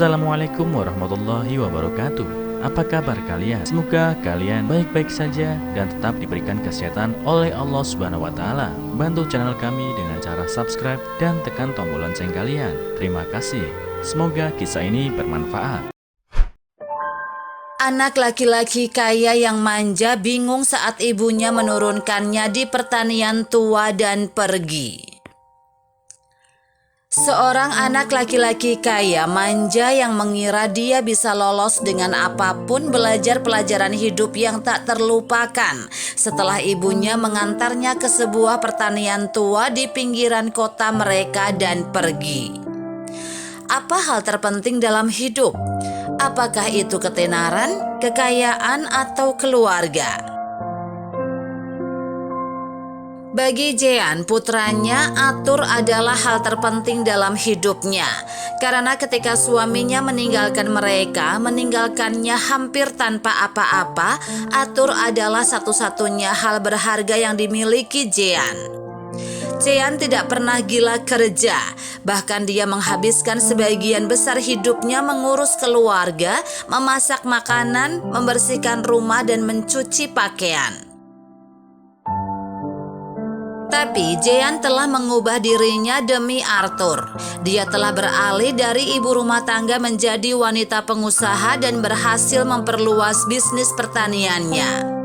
Assalamualaikum warahmatullahi wabarakatuh. Apa kabar kalian? Semoga kalian baik-baik saja dan tetap diberikan kesehatan oleh Allah Subhanahu wa taala. Bantu channel kami dengan cara subscribe dan tekan tombol lonceng kalian. Terima kasih. Semoga kisah ini bermanfaat. Anak laki-laki kaya yang manja bingung saat ibunya menurunkannya di pertanian tua dan pergi. Seorang anak laki-laki kaya manja yang mengira dia bisa lolos dengan apapun belajar pelajaran hidup yang tak terlupakan setelah ibunya mengantarnya ke sebuah pertanian tua di pinggiran kota mereka dan pergi. Apa hal terpenting dalam hidup? Apakah itu ketenaran, kekayaan, atau keluarga? Bagi Jean, putranya, atur adalah hal terpenting dalam hidupnya. Karena ketika suaminya meninggalkannya hampir tanpa apa-apa, atur adalah satu-satunya hal berharga yang dimiliki Jean. Jean tidak pernah gila kerja, bahkan dia menghabiskan sebagian besar hidupnya mengurus keluarga, memasak makanan, membersihkan rumah, dan mencuci pakaian. Tapi Jean telah mengubah dirinya demi Arthur. Dia telah beralih dari ibu rumah tangga menjadi wanita pengusaha dan berhasil memperluas bisnis pertaniannya.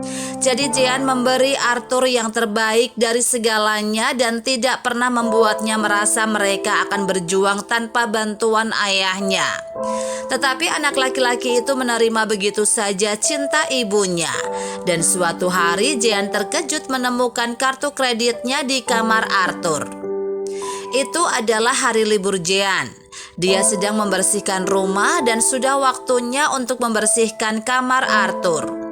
Jadi Jean memberi Arthur yang terbaik dari segalanya dan tidak pernah membuatnya merasa mereka akan berjuang tanpa bantuan ayahnya. Tetapi anak laki-laki itu menerima begitu saja cinta ibunya. Dan suatu hari Jean terkejut menemukan kartu kreditnya di kamar Arthur. Itu adalah hari libur Jean. Dia sedang membersihkan rumah dan sudah waktunya untuk membersihkan kamar Arthur.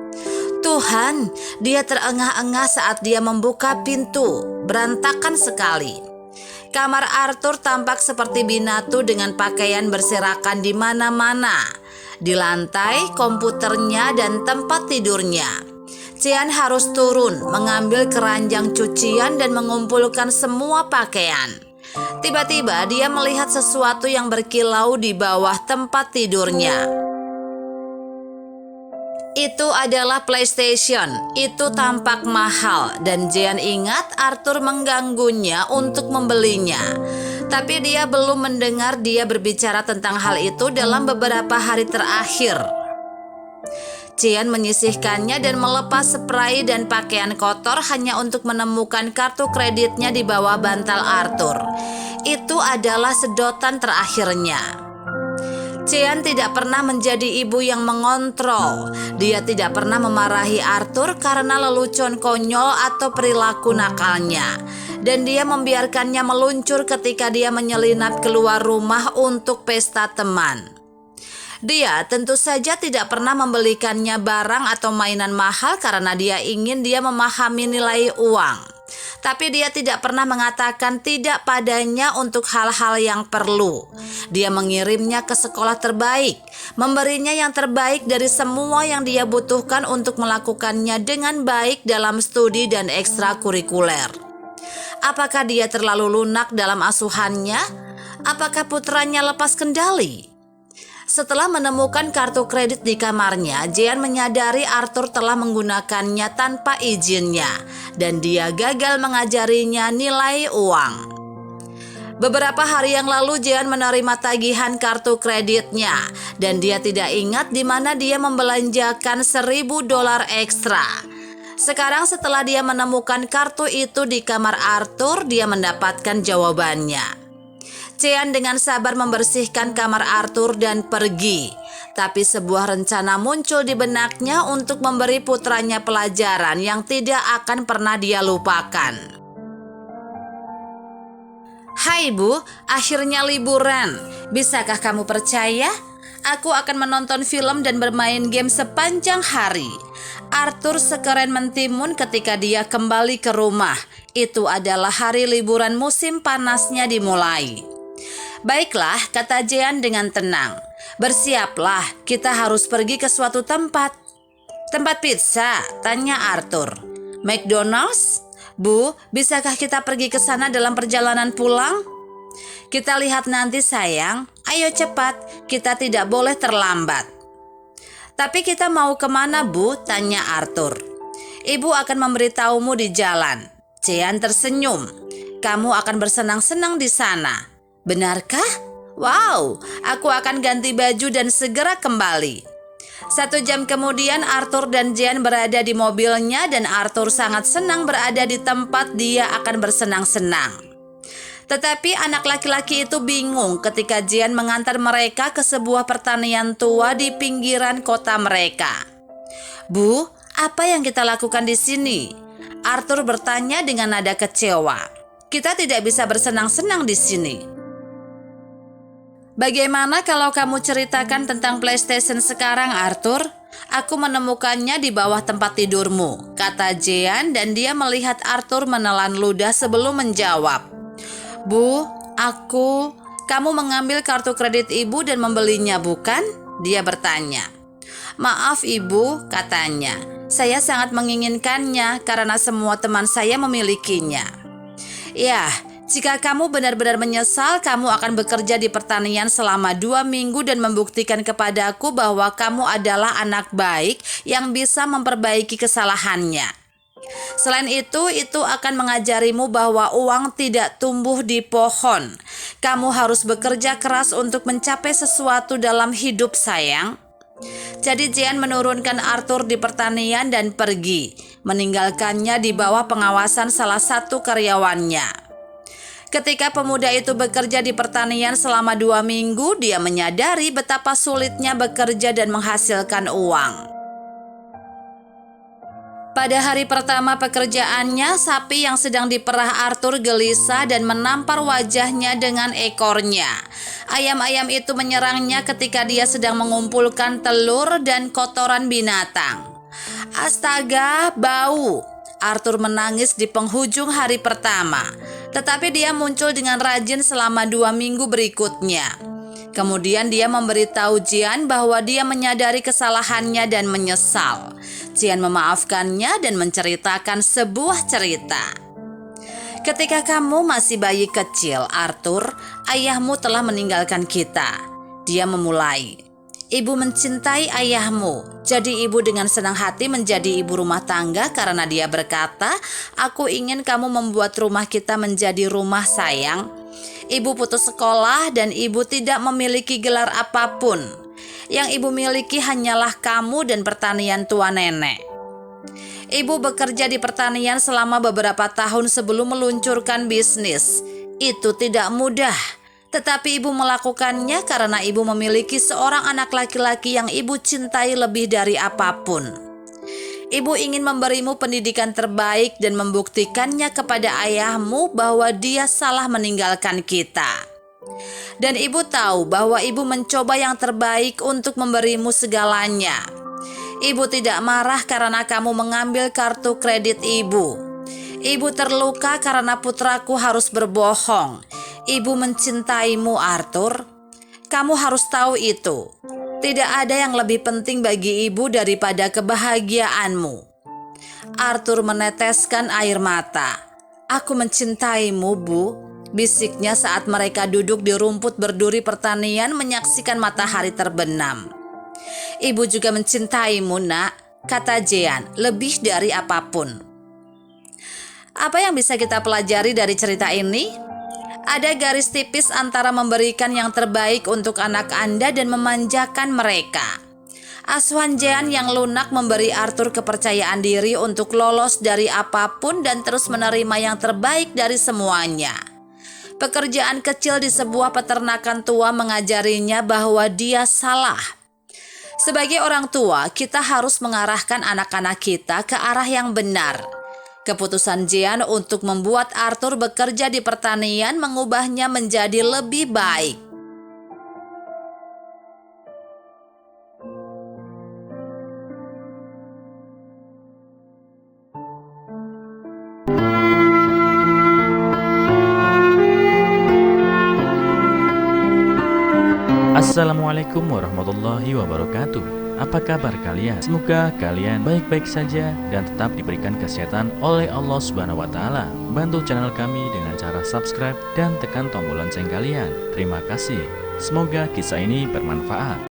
Tuhan, dia terengah-engah saat dia membuka pintu, berantakan sekali. Kamar Arthur tampak seperti binatu dengan pakaian berserakan di mana-mana. Di lantai, komputernya, dan tempat tidurnya. Jean harus turun, mengambil keranjang cucian dan mengumpulkan semua pakaian. Tiba-tiba dia melihat sesuatu yang berkilau di bawah tempat tidurnya. Itu adalah PlayStation. Itu tampak mahal dan Jean ingat Arthur mengganggunya untuk membelinya. Tapi dia belum mendengar dia berbicara tentang hal itu dalam beberapa hari terakhir. Jean menyisihkannya dan melepas spray dan pakaian kotor hanya untuk menemukan kartu kreditnya di bawah bantal Arthur. Itu adalah sedotan terakhirnya. Jean tidak pernah menjadi ibu yang mengontrol. Dia tidak pernah memarahi Arthur karena lelucon konyol atau perilaku nakalnya. Dan dia membiarkannya meluncur ketika dia menyelinap keluar rumah untuk pesta teman. Dia tentu saja tidak pernah membelikannya barang atau mainan mahal karena dia ingin dia memahami nilai uang. Tapi dia tidak pernah mengatakan tidak padanya untuk hal-hal yang perlu. Dia mengirimnya ke sekolah terbaik, memberinya yang terbaik dari semua yang dia butuhkan untuk melakukannya dengan baik dalam studi dan ekstrakurikuler. Apakah dia terlalu lunak dalam asuhannya? Apakah putranya lepas kendali? Setelah menemukan kartu kredit di kamarnya, Jean menyadari Arthur telah menggunakannya tanpa izinnya dan dia gagal mengajarinya nilai uang. Beberapa hari yang lalu Jean menerima tagihan kartu kreditnya dan dia tidak ingat di mana dia membelanjakan $1.000 ekstra. Sekarang setelah dia menemukan kartu itu di kamar Arthur, dia mendapatkan jawabannya. Jean dengan sabar membersihkan kamar Arthur dan pergi. Tapi sebuah rencana muncul di benaknya untuk memberi putranya pelajaran yang tidak akan pernah dia lupakan. Hai Bu, akhirnya liburan. Bisakah kamu percaya? Aku akan menonton film dan bermain game sepanjang hari. Arthur sekeren mentimun ketika dia kembali ke rumah. Itu adalah hari liburan musim panasnya dimulai. Baiklah, kata Jean dengan tenang. Bersiaplah, kita harus pergi ke suatu tempat. Tempat pizza? Tanya Arthur. McDonald's? Bu, bisakah kita pergi ke sana dalam perjalanan pulang? Kita lihat nanti sayang, ayo cepat, kita tidak boleh terlambat. Tapi kita mau kemana Bu? Tanya Arthur. Ibu akan memberitahumu di jalan. Jean tersenyum. Kamu akan bersenang-senang di sana. Benarkah? Wow, aku akan ganti baju dan segera kembali. 1 jam kemudian Arthur dan Jean berada di mobilnya dan Arthur sangat senang berada di tempat dia akan bersenang-senang. Tetapi anak laki-laki itu bingung ketika Jean mengantar mereka ke sebuah pertanian tua di pinggiran kota mereka. Bu, apa yang kita lakukan di sini? Arthur bertanya dengan nada kecewa. Kita tidak bisa bersenang-senang di sini. Bagaimana kalau kamu ceritakan tentang PlayStation sekarang, Arthur? Aku menemukannya di bawah tempat tidurmu, kata Jean dan dia melihat Arthur menelan ludah sebelum menjawab. Bu, kamu mengambil kartu kredit ibu dan membelinya bukan? Dia bertanya. Maaf ibu, katanya. Saya sangat menginginkannya karena semua teman saya memilikinya. Ya, jika kamu benar-benar menyesal, kamu akan bekerja di pertanian selama 2 minggu dan membuktikan kepadaku bahwa kamu adalah anak baik yang bisa memperbaiki kesalahannya. Selain itu akan mengajarimu bahwa uang tidak tumbuh di pohon. Kamu harus bekerja keras untuk mencapai sesuatu dalam hidup sayang. Jadi Jean menurunkan Arthur di pertanian dan pergi, meninggalkannya di bawah pengawasan salah satu karyawannya. Ketika pemuda itu bekerja di pertanian selama 2 minggu, dia menyadari betapa sulitnya bekerja dan menghasilkan uang. Pada hari pertama pekerjaannya, sapi yang sedang diperah Arthur gelisah dan menampar wajahnya dengan ekornya. Ayam-ayam itu menyerangnya ketika dia sedang mengumpulkan telur dan kotoran binatang. Astaga, bau! Arthur menangis di penghujung hari pertama, tetapi dia muncul dengan rajin selama 2 minggu berikutnya. Kemudian dia memberitahu Jean bahwa dia menyadari kesalahannya dan menyesal. Jean memaafkannya dan menceritakan sebuah cerita. Ketika kamu masih bayi kecil, Arthur, ayahmu telah meninggalkan kita. Dia memulai. Ibu mencintai ayahmu, jadi ibu dengan senang hati menjadi ibu rumah tangga karena dia berkata, aku ingin kamu membuat rumah kita menjadi rumah sayang. Ibu putus sekolah dan ibu tidak memiliki gelar apapun. Yang ibu miliki hanyalah kamu dan pertanian tua nenek. Ibu bekerja di pertanian selama beberapa tahun sebelum meluncurkan bisnis. Itu tidak mudah, tetapi ibu melakukannya karena ibu memiliki seorang anak laki-laki yang ibu cintai lebih dari apapun. Ibu ingin memberimu pendidikan terbaik dan membuktikannya kepada ayahmu bahwa dia salah meninggalkan kita. Dan ibu tahu bahwa ibu mencoba yang terbaik untuk memberimu segalanya. Ibu tidak marah karena kamu mengambil kartu kredit ibu. Ibu terluka karena putraku harus berbohong. Ibu mencintaimu, Arthur. Kamu harus tahu itu. Tidak ada yang lebih penting bagi ibu daripada kebahagiaanmu. Arthur meneteskan air mata. Aku mencintaimu, Bu, bisiknya saat mereka duduk di rumput berduri pertanian menyaksikan matahari terbenam. Ibu juga mencintaimu, Nak, kata Jean, lebih dari apapun. Apa yang bisa kita pelajari dari cerita ini? Ada garis tipis antara memberikan yang terbaik untuk anak Anda dan memanjakan mereka. Asuhan Jean yang lunak memberi Arthur kepercayaan diri untuk lolos dari apapun dan terus menerima yang terbaik dari semuanya. Pekerjaan kecil di sebuah peternakan tua mengajarinya bahwa dia salah. Sebagai orang tua, kita harus mengarahkan anak-anak kita ke arah yang benar. Keputusan Jean untuk membuat Arthur bekerja di pertanian mengubahnya menjadi lebih baik. Assalamualaikum warahmatullahi wabarakatuh. Apa kabar kalian? Semoga kalian baik-baik saja dan tetap diberikan kesehatan oleh Allah Subhanahu wa Ta'ala. bantu channel kami dengan cara subscribe dan tekan tombol lonceng kalian. Terima kasih. Semoga kisah ini bermanfaat.